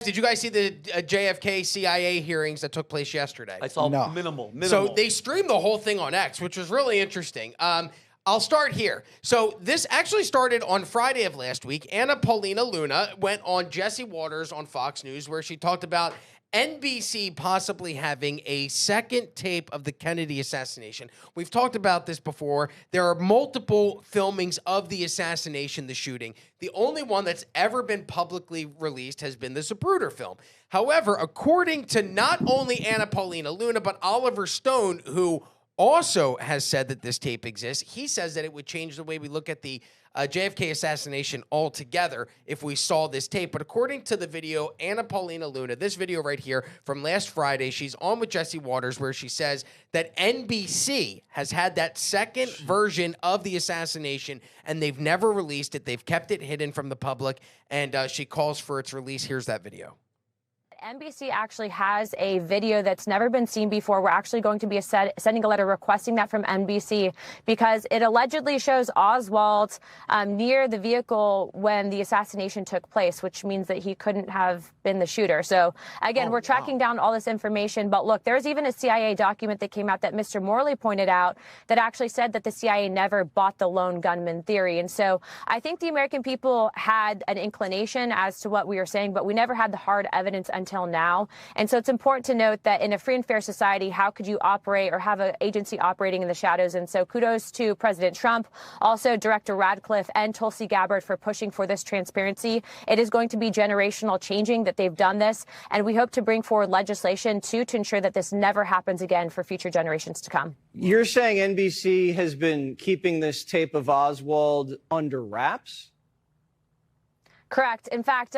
Did you guys see the JFK CIA hearings that took place yesterday? I saw No. minimal. So they streamed the whole thing on X, which was really interesting. I'll start here. So this actually started on Friday of last week. Anna Paulina Luna went on Jesse Waters on Fox News, where she talked about NBC possibly having a second tape of the Kennedy assassination. We've talked about this before. There are multiple filmings of the assassination, the shooting. The only one that's ever been publicly released has been the Zapruder film. However, according to not only Anna Paulina Luna, but Oliver Stone, who also has said that this tape exists, he says that it would change the way we look at the JFK assassination altogether if we saw this tape. But according to the video, Anna Paulina Luna, this video right here from last Friday, she's on with Jesse Waters, where she says that NBC has had that second version of the assassination and they've never released it. They've kept it hidden from the public, and she calls for its release. Here's that video. NBC actually has a video that's never been seen before. We're actually going to be sending a letter requesting that from NBC because it allegedly shows Oswald near the vehicle when the assassination took place, which means that he couldn't have been the shooter. So, again, we're tracking down all this information. But look, there's even a CIA document that came out that Mr. Morley pointed out that actually said that the CIA never bought the lone gunman theory. And so I think the American people had an inclination as to what we were saying, but we never had the hard evidence until now. And so it's important to note that in a free and fair society, how could you operate or have an agency operating in the shadows? And so kudos to President Trump, also Director Radcliffe and Tulsi Gabbard for pushing for this transparency. It is going to be generational changing that they've done this. And we hope to bring forward legislation to ensure that this never happens again for future generations to come. You're saying NBC has been keeping this tape of Oswald under wraps? Correct. In fact,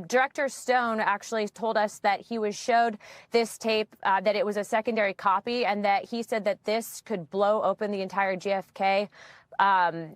Director Stone actually told us that he was showed this tape, that it was a secondary copy, and that he said that this could blow open the entire JFK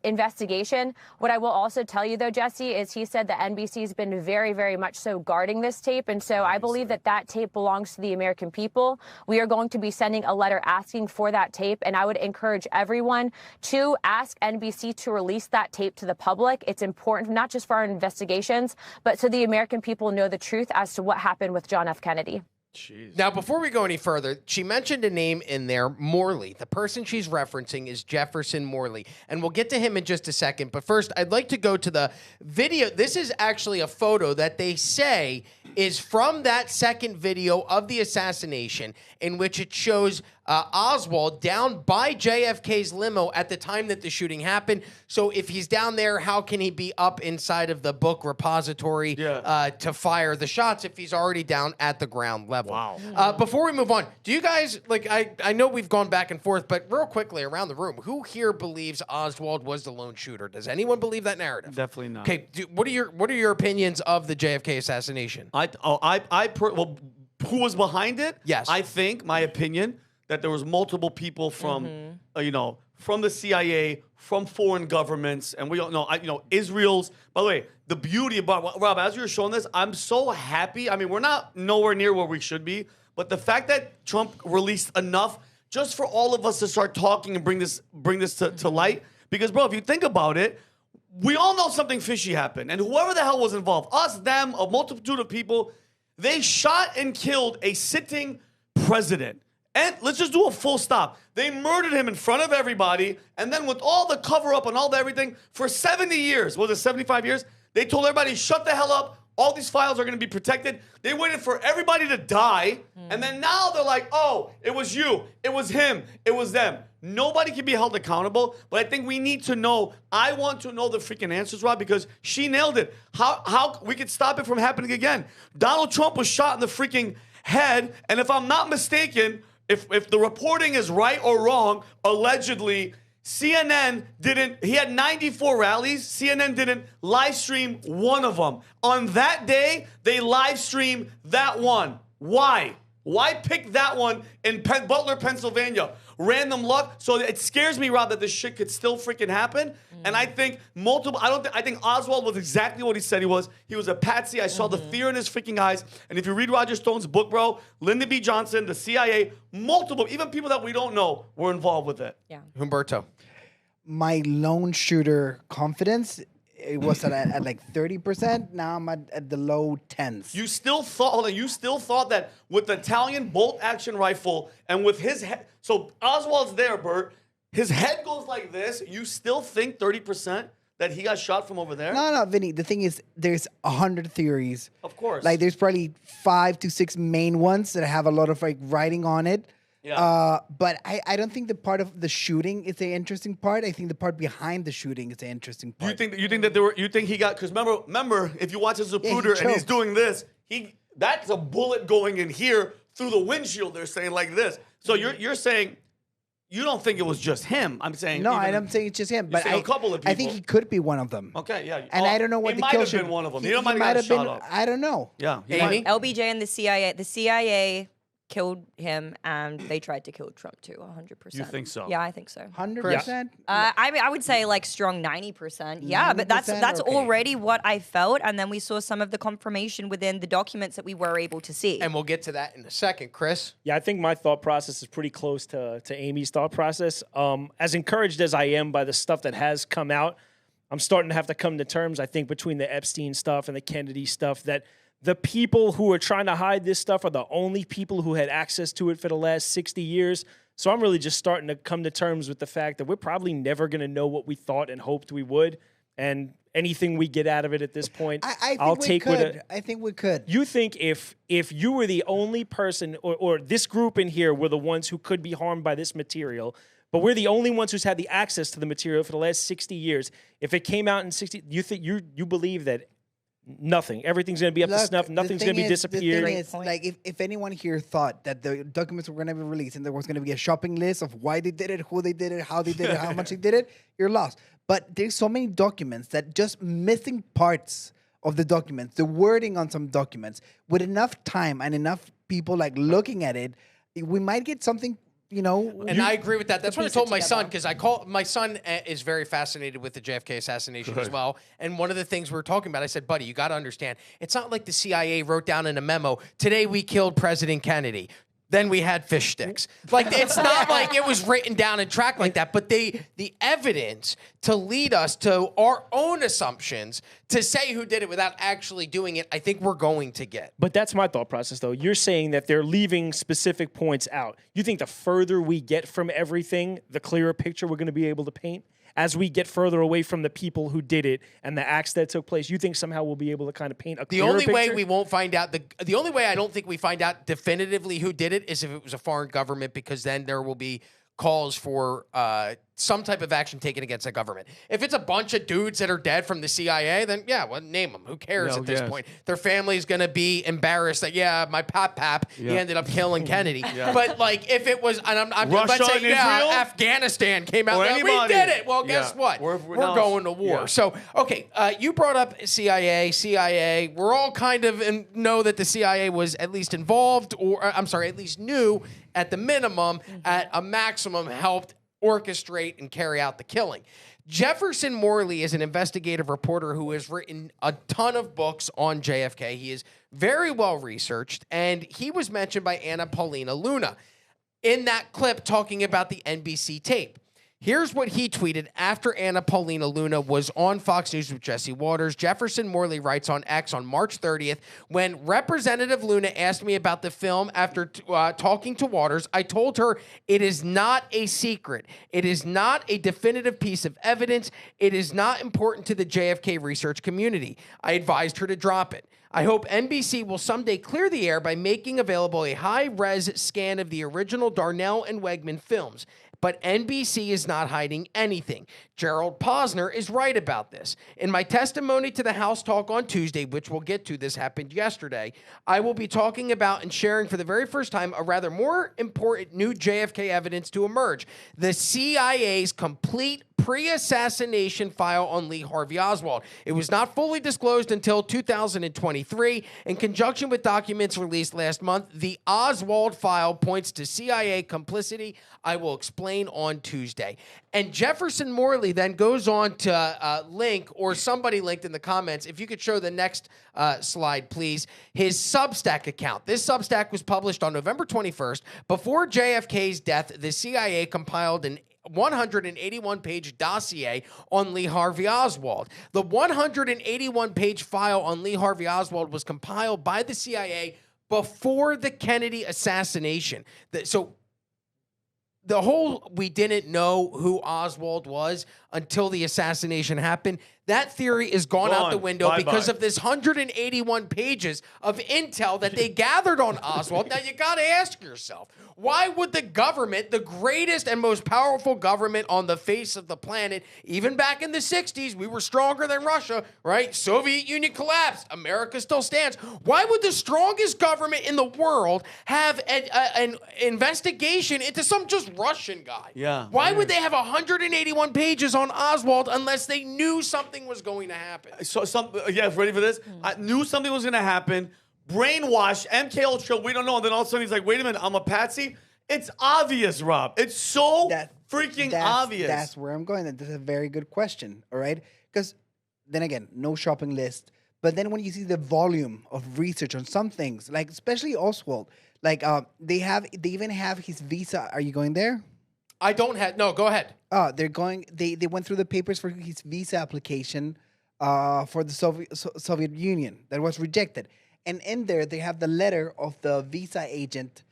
investigation. What I will also tell you, though, Jesse, is he said that NBC has been very, very much so guarding this tape. And so I believe that that tape belongs to the American people. We are going to be sending a letter asking for that tape. And I would encourage everyone to ask NBC to release that tape to the public. It's important, not just for our investigations, but so the American people know the truth as to what happened with John F. Kennedy. Jeez. Now, before we go any further, she mentioned a name in there, Morley. The person she's referencing is Jefferson Morley, and we'll get to him in just a second. But first, I'd like to go to the video. This is actually a photo that they say is from that second video of the assassination, in which it shows Oswald down by JFK's limo at the time that the shooting happened. So if he's down there, how can he be up inside of the book repository to fire the shots if he's already down at the ground level? Wow. Before we move on, do you guys, like, I know we've gone back and forth, but real quickly around the room, who here believes Oswald was the lone shooter? Does anyone believe that narrative? Definitely not. Okay, what are your opinions of the JFK assassination? Well, who was behind it? Yes. I think, my opinion, that there was multiple people from, from the CIA, from foreign governments, and we all know, Israel's. By the way, the beauty about Rob, as you were showing this, I'm so happy. I mean, we're not nowhere near where we should be, but the fact that Trump released enough just for all of us to start talking and bring this to light, because bro, if you think about it, we all know something fishy happened, and whoever the hell was involved, us, them, a multitude of people, they shot and killed a sitting president. And let's just do a full stop. They murdered him in front of everybody, and then with all the cover-up and all the everything, for 70 years, was it 75 years? They told everybody, shut the hell up. All these files are going to be protected. They waited for everybody to die, and then now they're like, oh, it was you, it was him, it was them. Nobody can be held accountable, but I think we need to know. I want to know the freaking answers, Rob, because she nailed it. How we could stop it from happening again? Donald Trump was shot in the freaking head, and if I'm not mistaken, if the reporting is right or wrong, allegedly, CNN didn't, he had 94 rallies. CNN didn't live stream one of them. On that day, they live streamed that one. Why? Why pick that one in Butler, Pennsylvania? Random luck. So it scares me, Rob, that this shit could still freaking happen. And I think I think Oswald was exactly what he said he was. He was a patsy. I saw the fear in his freaking eyes. And if you read Roger Stone's book, bro, Lyndon B. Johnson, the CIA, multiple, even people that we don't know were involved with it. Yeah. Humberto. My lone shooter confidence it was at like 30%. Now I'm at the low 10s. You still thought that with the Italian bolt action rifle and with his head. So Oswald's there, Bert. His head goes like this. You still think 30% that he got shot from over there? No, Vinny. The thing is, there's 100 theories. Of course. Like, there's probably 5 to 6 main ones that have a lot of like writing on it. Yeah. But I don't think the part of the shooting is the interesting part. I think the part behind the shooting is the interesting part. You think he got? Because remember, if you watch his Zapruder and he's choked. doing this, that's a bullet going in here through the windshield. They're saying like this. So you're saying you don't think it was just him? I'm saying No, I don't think it's just him. But saying a couple of I think people. he could be one of them. Okay, yeah. And I don't know what he the might kill have should been one of them. He, He might have been. shot up. I don't know. Yeah. Amy? LBJ and the CIA. The CIA killed him, and they tried to kill Trump too. 100%. You think so? Yeah, I think so. 100%. I mean, I would say like strong 90%. Yeah, but that's 90%? Okay. already what I felt, and then we saw some of the confirmation within the documents that we were able to see. And we'll get to that in a second, Chris. Yeah, I think my thought process is pretty close to Amy's thought process. As encouraged as I am by the stuff that has come out, I'm starting to have to come to terms, I think, between the Epstein stuff and the Kennedy stuff, that the people who are trying to hide this stuff are the only people who had access to it for the last 60 years. So I'm really just starting to come to terms with the fact that we're probably never going to know what we thought and hoped we would. And anything we get out of it at this point, I'll take with it. I think we could. You think if you were the only person or this group in here were the ones who could be harmed by this material, but we're the only ones who's had the access to the material for the last 60 years. If it came out in 60, you think you believe that nothing, everything's going to be up to snuff, nothing's going to be disappeared. The thing is, like, if anyone here thought that the documents were going to be released and there was going to be a shopping list of why they did it, who they did it, how they did it, how much they did it, you're lost. But there's so many documents that just missing parts of the documents, the wording on some documents, with enough time and enough people like looking at it, we might get something. And I agree with that. That's what I told my son, because my son is very fascinated with the JFK assassination as well. And one of the things we were talking about, I said, buddy, you got to understand, it's not like the CIA wrote down in a memo, today we killed President Kennedy. Then we had fish sticks. Like, it's not like it was written down and tracked like that, but the evidence to lead us to our own assumptions to say who did it without actually doing it, I think we're going to get. But that's my thought process, though. You're saying that they're leaving specific points out. You think the further we get from everything, the clearer picture we're going to be able to paint? As we get further away from the people who did it and the acts that took place, you think somehow we'll be able to kind of paint a clearer picture? The only way we won't find out, the only way I don't think we find out definitively who did it is if it was a foreign government, because then there will be calls for some type of action taken against the government. If it's a bunch of dudes that are dead from the CIA, then yeah, well, name them. Who cares at this point? Their family's going to be embarrassed that, yeah, my pap, he ended up killing Kennedy. But like, if it was, and I'm let's say, yeah, Afghanistan came out, we did it. Well, guess what? We're going to war. Yeah. So, okay, you brought up CIA. We're all kind of know that the CIA was at least involved, or I'm sorry, at least knew at the minimum, at a maximum, helped orchestrate and carry out the killing. Jefferson Morley is an investigative reporter who has written a ton of books on JFK. He is very well researched, and he was mentioned by Anna Paulina Luna in that clip talking about the NBC tape. Here's what he tweeted after Anna Paulina Luna was on Fox News with Jesse Waters. Jefferson Morley writes on X on March 30th, when Representative Luna asked me about the film after talking to Waters, I told her it is not a secret. It is not a definitive piece of evidence. It is not important to the JFK research community. I advised her to drop it. I hope NBC will someday clear the air by making available a high-res scan of the original Darnell and Wegman films. But NBC is not hiding anything. Gerald Posner is right about this. In my testimony to the House Talk on Tuesday, which we'll get to, this happened yesterday, I will be talking about and sharing for the very first time a rather more important new JFK evidence to emerge: the CIA's complete pre-assassination file on Lee Harvey Oswald. It was not fully disclosed until 2023. In conjunction with documents released last month, the Oswald file points to CIA complicity. I will explain on Tuesday. And Jefferson Morley then goes on to link, or somebody linked in the comments, if you could show the next slide, please, his Substack account. This Substack was published on November 21st. Before JFK's death, the CIA compiled an 181-page dossier on Lee Harvey Oswald. The 181-page file on Lee Harvey Oswald was compiled by the CIA before the Kennedy assassination. So the whole we didn't know who Oswald was until the assassination happened, that theory is gone out the window because of this 181 pages of intel that they gathered on Oswald. Now, you got to ask yourself, why would the government, the greatest and most powerful government on the face of the planet, even back in the 60s, we were stronger than Russia, right? Soviet Union collapsed. America still stands. Why would the strongest government in the world have an investigation into some just Russian guy? Yeah. Why would they have 181 pages on Oswald unless they knew something was going to happen? So ready for this? I knew something was going to happen. Brainwash, MK Ultra, we don't know. And then all of a sudden he's like, wait a minute, I'm a patsy? It's obvious, Rob. It's so freaking obvious. That's where I'm going. That's a very good question, all right? Because then again, no shopping list. But then when you see the volume of research on some things, like especially Oswald, like they even have his visa. Are you going there? I don't have, no, go ahead. They're going, they went through the papers for his visa application for the Soviet Union that was rejected. And in there, they have the letter of the visa agent,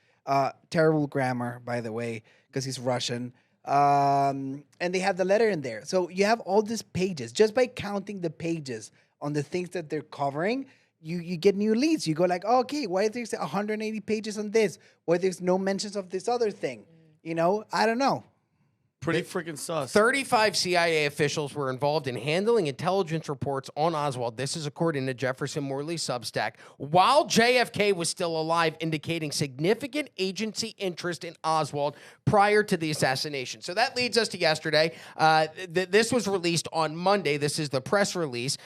terrible grammar, by the way, because he's Russian. And they have the letter in there. So you have all these pages. Just by counting the pages on the things that they're covering, you get new leads. You go like, oh, okay, why is there 180 pages on this? Why there's no mentions of this other thing? You know, I don't know. Pretty freaking sus. 35 CIA officials were involved in handling intelligence reports on Oswald. This is according to Jefferson Morley Substack. While JFK was still alive, indicating significant agency interest in Oswald prior to the assassination. So that leads us to yesterday. This was released on Monday. This is the press release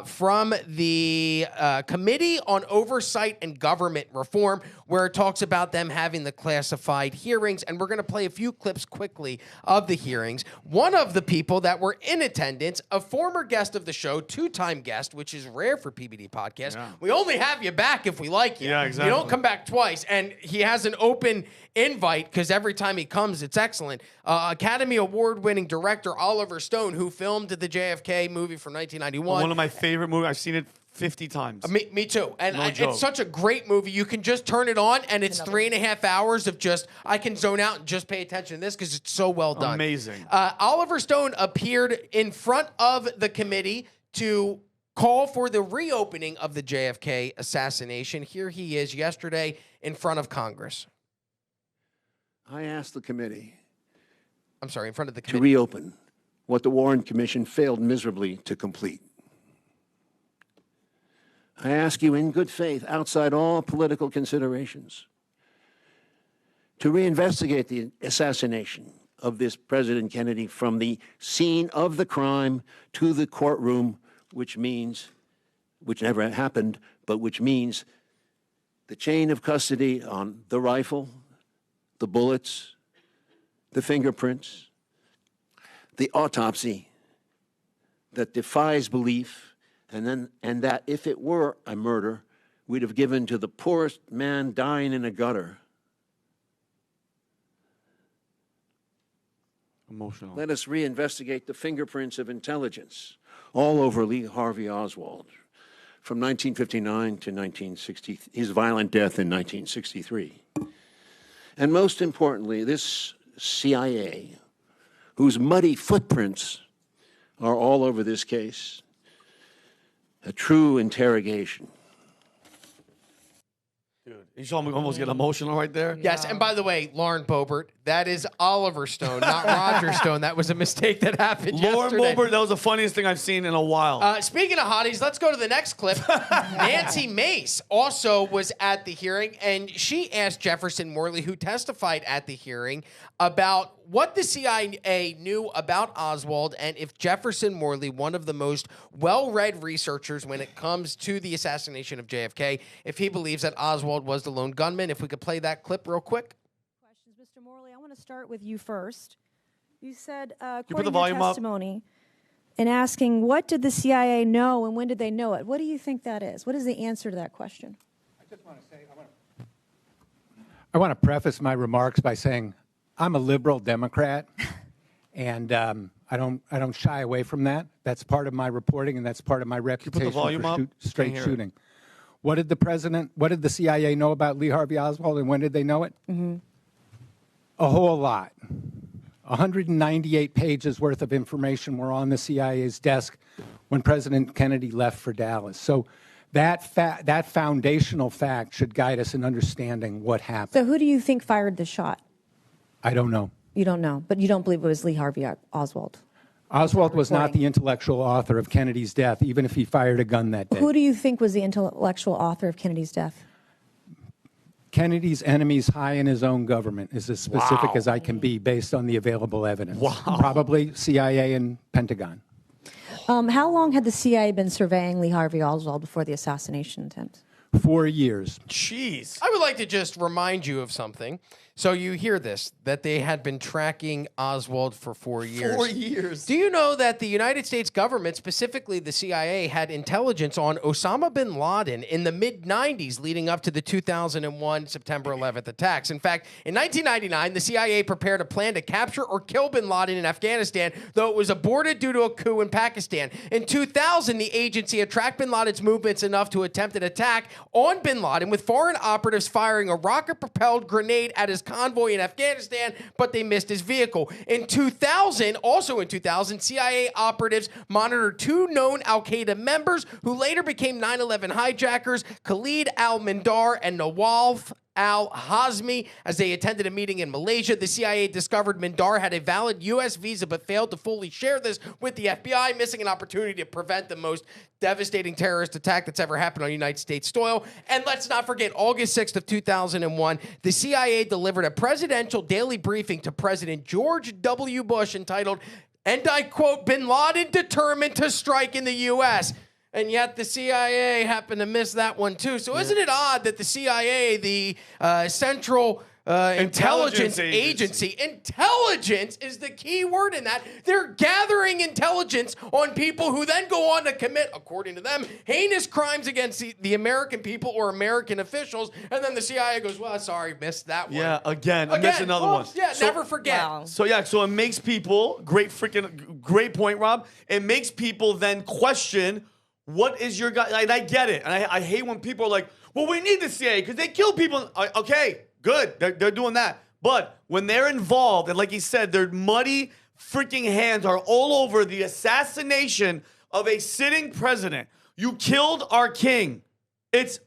from the Committee on Oversight and Government Reform, where it talks about them having the classified hearings. And we're going to play a few clips quickly of the hearings. One of the people that were in attendance, a former guest of the show, two-time guest, which is rare for PBD Podcast. Yeah. We only have you back if we like you. Yeah, exactly. You don't come back twice. And he has an open invite because every time he comes, it's excellent. Academy Award-winning director Oliver Stone, who filmed the JFK movie from 1991. One of my favorite movies. I've seen it 50 times. Me too. And it's such a great movie. You can just turn it on, and it's 3.5 hours of just, I can zone out and just pay attention to this because it's so well done. Amazing. Oliver Stone appeared in front of the committee to call for the reopening of the JFK assassination. Here he is yesterday in front of Congress. I asked the committee in front of the to committee. reopen what the Warren Commission failed miserably to complete. I ask you in good faith, outside all political considerations, to reinvestigate the assassination of this President Kennedy from the scene of the crime to the courtroom, which never happened, but which means the chain of custody on the rifle, the bullets, the fingerprints, the autopsy that defies belief, and that if it were a murder, we'd have given to the poorest man dying in a gutter. Emotional. Let us reinvestigate the fingerprints of intelligence all over Lee Harvey Oswald from 1959 to 1960, his violent death in 1963. And most importantly, this CIA, whose muddy footprints are all over this case, a true interrogation. Dude, you saw me almost get emotional right there? Yes, and by the way, Lauren Boebert, that is Oliver Stone, not Roger Stone. That was a mistake that happened Lauren yesterday. Boebert, that was the funniest thing I've seen in a while. Speaking of hotties, let's go to the next clip. Nancy Mace also was at the hearing, and she asked Jefferson Morley, who testified at the hearing, about what the CIA knew about Oswald and if Jefferson Morley, one of the most well-read researchers when it comes to the assassination of JFK, if he believes that Oswald was the lone gunman. If we could play that clip real quick. Questions, Mr. Morley, I want to start with you first. You said, put according the to volume your up? testimony, in asking what did the CIA know and when did they know it, what do you think that is? What is the answer to that question? I just want to say, I want to preface my remarks by saying I'm a liberal Democrat, And I don't shy away from that. That's part of my reporting, and that's part of my reputation volume for up? straight Can't hear it. shooting. What did the CIA know about Lee Harvey Oswald, and when did they know it? A whole lot. 198 pages worth of information were on the CIA's desk when President Kennedy left for Dallas. So that foundational fact should guide us in understanding what happened. So who do you think fired the shot? I don't know. You don't know, but you don't believe it was Lee Harvey Oswald. Oswald was not the intellectual author of Kennedy's death, even if he fired a gun that day. Who do you think was the intellectual author of Kennedy's death? Kennedy's enemies high in his own government is as specific as I can be based on the available evidence. Probably CIA and Pentagon. How long had the CIA been surveying Lee Harvey Oswald before the assassination attempt? 4 years. Jeez. I would like to just remind you of something. So you hear this, that they had been tracking Oswald for 4 years. 4 years. Do you know that the United States government, specifically the CIA, had intelligence on Osama bin Laden in the mid-90s leading up to the 2001 September 11th attacks? In fact, in 1999, the CIA prepared a plan to capture or kill bin Laden in Afghanistan, though it was aborted due to a coup in Pakistan. In 2000, the agency had tracked bin Laden's movements enough to attempt an attack on bin Laden, with foreign operatives firing a rocket-propelled grenade at his convoy in Afghanistan, but they missed his vehicle. In 2000, CIA operatives monitored 2 known al-Qaeda members who later became 9/11 hijackers, Khalid al-Mindar and Nawaf al-Hazmi, as they attended a meeting in Malaysia. The CIA discovered Mindar had a valid U.S. visa but failed to fully share this with the FBI, missing an opportunity to prevent the most devastating terrorist attack that's ever happened on United States soil. And let's not forget, August 6th of 2001, the CIA delivered a presidential daily briefing to President George W. Bush entitled, and I quote, "Bin Laden determined to strike in the U.S." And yet the CIA happened to miss that one too. So isn't it odd that the CIA, the Central Intelligence Agency, intelligence is the key word in that. They're gathering intelligence on people who then go on to commit, according to them, heinous crimes against the American people or American officials. And then the CIA goes, well, sorry, missed that one. Yeah, again, missed another one. Yeah, So- never forget. Wow. So it makes people, great point, Rob. It makes people then question, what is your guy? And I get it. And I hate when people are like, well, we need the CIA because they kill people. Okay, good. They're doing that. But when they're involved, and like he said, their muddy freaking hands are all over the assassination of a sitting president. You killed our king. It's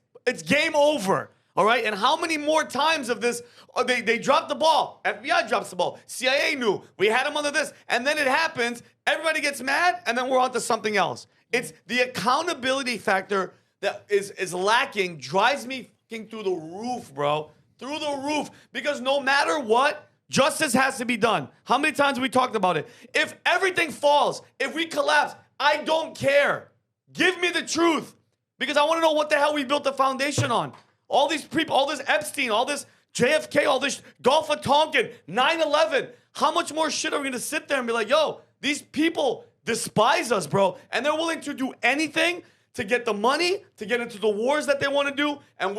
game over. All right? And how many more times of this? They dropped the ball. FBI drops the ball. CIA knew. We had them under this. And then it happens. Everybody gets mad. And then we're on to something else. It's the accountability factor that is lacking, drives me fucking through the roof, bro. Through the roof. Because no matter what, justice has to be done. How many times have we talked about it? If everything falls, if we collapse, I don't care. Give me the truth. Because I want to know what the hell we built the foundation on. All these people, all this Epstein, all this JFK, all this Gulf of Tonkin, 9/11. How much more shit are we going to sit there and be like, yo, these people despise us, bro. And they're willing to do anything to get the money, to get into the wars that they want to do. And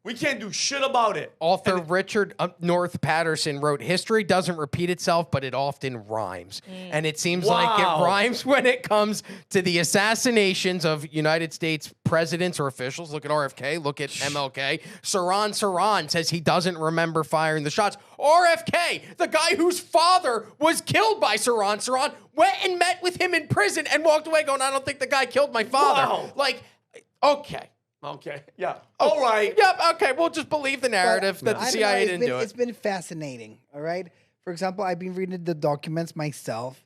we can't do shit about it. Author Richard North Patterson wrote, history doesn't repeat itself, but it often rhymes. And it seems like it rhymes when it comes to the assassinations of United States presidents or officials. Look at RFK, look at MLK. Saran says he doesn't remember firing the shots. RFK, the guy whose father was killed by Saran, went and met with him in prison and walked away going, I don't think the guy killed my father. Wow. Like, okay. Okay. Yeah. All right. Yep. Okay. We'll just believe the narrative that the I don't CIA know, didn't do it. It's been fascinating. All right. For example, I've been reading the documents myself,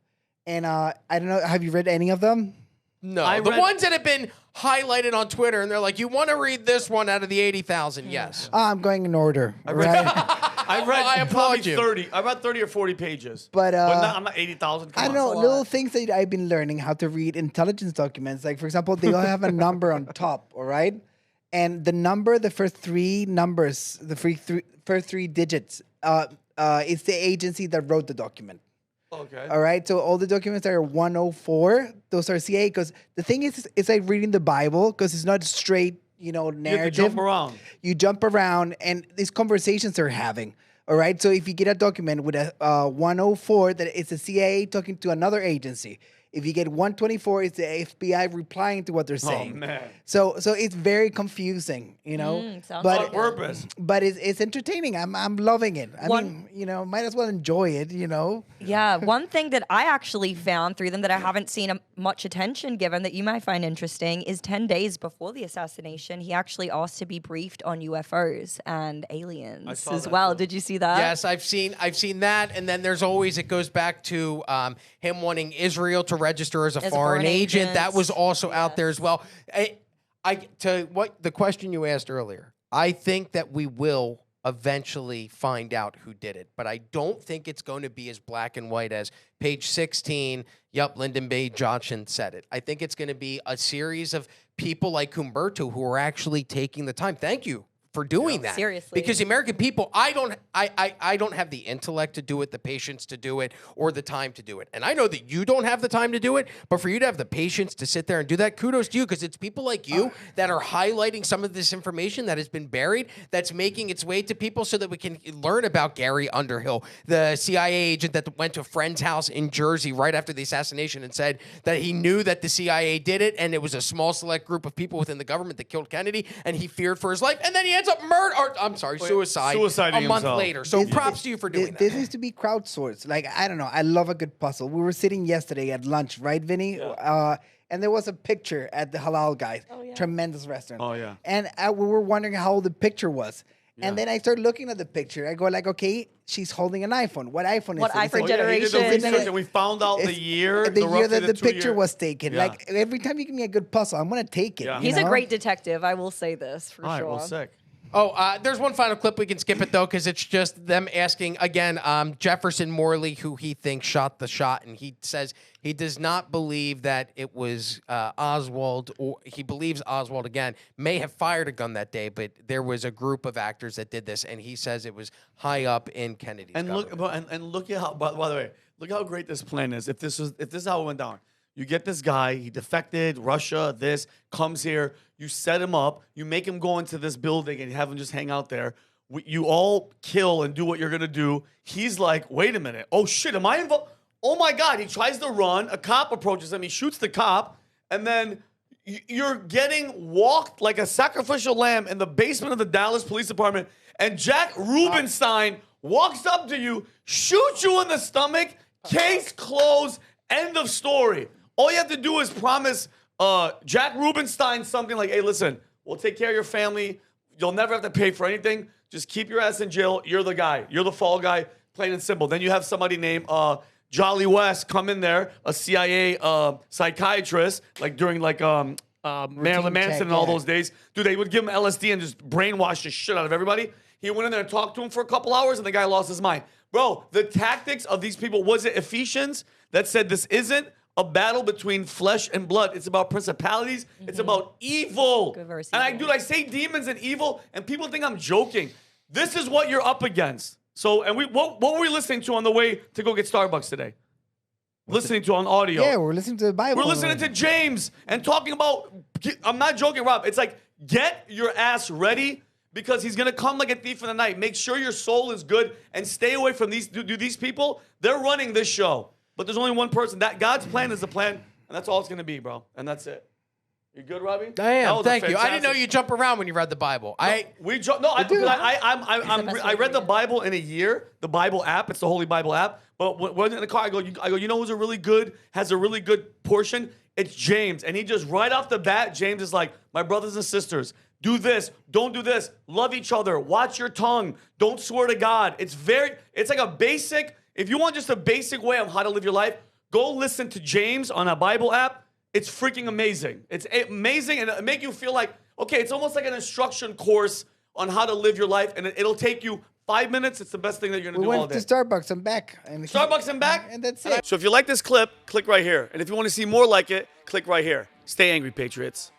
and I don't know. Have you read any of them? No, I the read- ones that have been highlighted on Twitter, and they're like, you want to read this one out of the 80,000? Yes. I'm going in order. All right. I read I applaud probably you. 30. I read 30 or 40 pages. But, I'm not 80,000. I don't know, little things that I've been learning how to read intelligence documents. Like, for example, they all have a number on top, all right? And the first three numbers, first three digits, is the agency that wrote the document. Okay. All right? So all the documents that are 104, those are CIA. Because the thing is, it's like reading the Bible, because it's not straight, narrative. You have to jump around. You jump around, and these conversations they're having. All right. So if you get a document with a 104, that it's the CIA talking to another agency. If you get 124, it's the FBI replying to what they're saying. Oh man. So it's very confusing, you know. sounds but On purpose. But it's entertaining. I'm loving it. I mean, you know, might as well enjoy it, you know. Yeah, one thing that I actually found through them that I haven't seen much attention given that you might find interesting is 10 days before the assassination, he actually asked to be briefed on UFOs and aliens as well. Did you see that? Yes, I've seen that, and then there's always, it goes back to him wanting Israel to register as a foreign agent. That was also out there as well. To what the question you asked earlier, I think that we will eventually find out who did it, but I don't think it's going to be as black and white as page 16. Yup, Lyndon B. Johnson said it. I think it's going to be a series of people like Humberto who are actually taking the time. Thank you for doing that. Seriously. Because the American people, I don't have the intellect to do it, the patience to do it, or the time to do it. And I know that you don't have the time to do it, but for you to have the patience to sit there and do that, kudos to you, because it's people like you that are highlighting some of this information that has been buried, that's making its way to people so that we can learn about Gary Underhill, the CIA agent that went to a friend's house in Jersey right after the assassination and said that he knew that the CIA did it, and it was a small select group of people within the government that killed Kennedy, and he feared for his life, and then he ends up suicide a month later. So props to you for doing that. This needs to be crowdsourced. Like, I don't know. I love a good puzzle. We were sitting yesterday at lunch, right, Vinny? Yeah. And there was a picture at the Halal Guys. Oh, yeah. Tremendous restaurant. Oh, yeah. And we were wondering how old the picture was. Yeah. And then I started looking at the picture. I go like, okay, she's holding an iPhone. What iPhone is it? What iPhone generation? He did the research and we found out the year. The year that the picture was taken. Yeah. Like, every time you give me a good puzzle, I'm going to take it. Yeah. He's a great detective. I will say this for sure. All right, well, sick. Oh, there's one final clip. We can skip it, though, because it's just them asking, again, Jefferson Morley, who he thinks shot the shot, and he says he does not believe that it was Oswald, or he believes Oswald, again, may have fired a gun that day, but there was a group of actors that did this, and he says it was high up in Kennedy's government. Look at how, by the way, look how great this plan is. If this is how it went down. You get this guy, he defected, Russia, comes here, you set him up, you make him go into this building and you have him just hang out there. You all kill and do what you're going to do. He's like, wait a minute. Oh, shit, am I involved? Oh, my God. He tries to run. A cop approaches him. He shoots the cop. And then you're getting walked like a sacrificial lamb in the basement of the Dallas Police Department. And Jack Rubenstein walks up to you, shoots you in the stomach, case closed, end of story. All you have to do is promise Jack Rubenstein something like, hey, listen, we'll take care of your family. You'll never have to pay for anything. Just keep your ass in jail. You're the guy. You're the fall guy, plain and simple. Then you have somebody named Jolly West come in there, a CIA psychiatrist, like during Marilyn Manson and all those days. Dude, they would give him LSD and just brainwash the shit out of everybody. He went in there and talked to him for a couple hours, and the guy lost his mind. Bro, the tactics of these people, was it Ephesians that said this isn't a battle between flesh and blood? It's about principalities. Mm-hmm. It's about evil. Good verse, and I say demons and evil, and people think I'm joking. This is what you're up against. So, and what were we listening to on the way to go get Starbucks today? Listening to on audio. Yeah, we're listening to the Bible. We're listening to James and talking about, I'm not joking, Rob. It's like, get your ass ready, because he's going to come like a thief in the night. Make sure your soul is good and stay away from these people. They're running this show. But there's only one person. That God's plan is the plan, and that's all it's going to be, bro. And that's it. You good, Robbie? I am. Thank you. I didn't know you jump around when you read the Bible. I read the Bible in a year. The Bible app. It's the Holy Bible app. But when in the car, I go, you know who's has a really good portion? It's James. And he just, right off the bat, James is like, my brothers and sisters, do this, don't do this, love each other, watch your tongue, don't swear to God. It's like a basic. If you want just a basic way of how to live your life, go listen to James on a Bible app. It's freaking amazing. It's amazing, and it'll make you feel like, okay, it's almost like an instruction course on how to live your life, and it'll take you 5 minutes. It's the best thing that you're going to do all day. We went to Starbucks and back. Starbucks and back? And that's it. So if you like this clip, click right here. And if you want to see more like it, click right here. Stay angry, Patriots.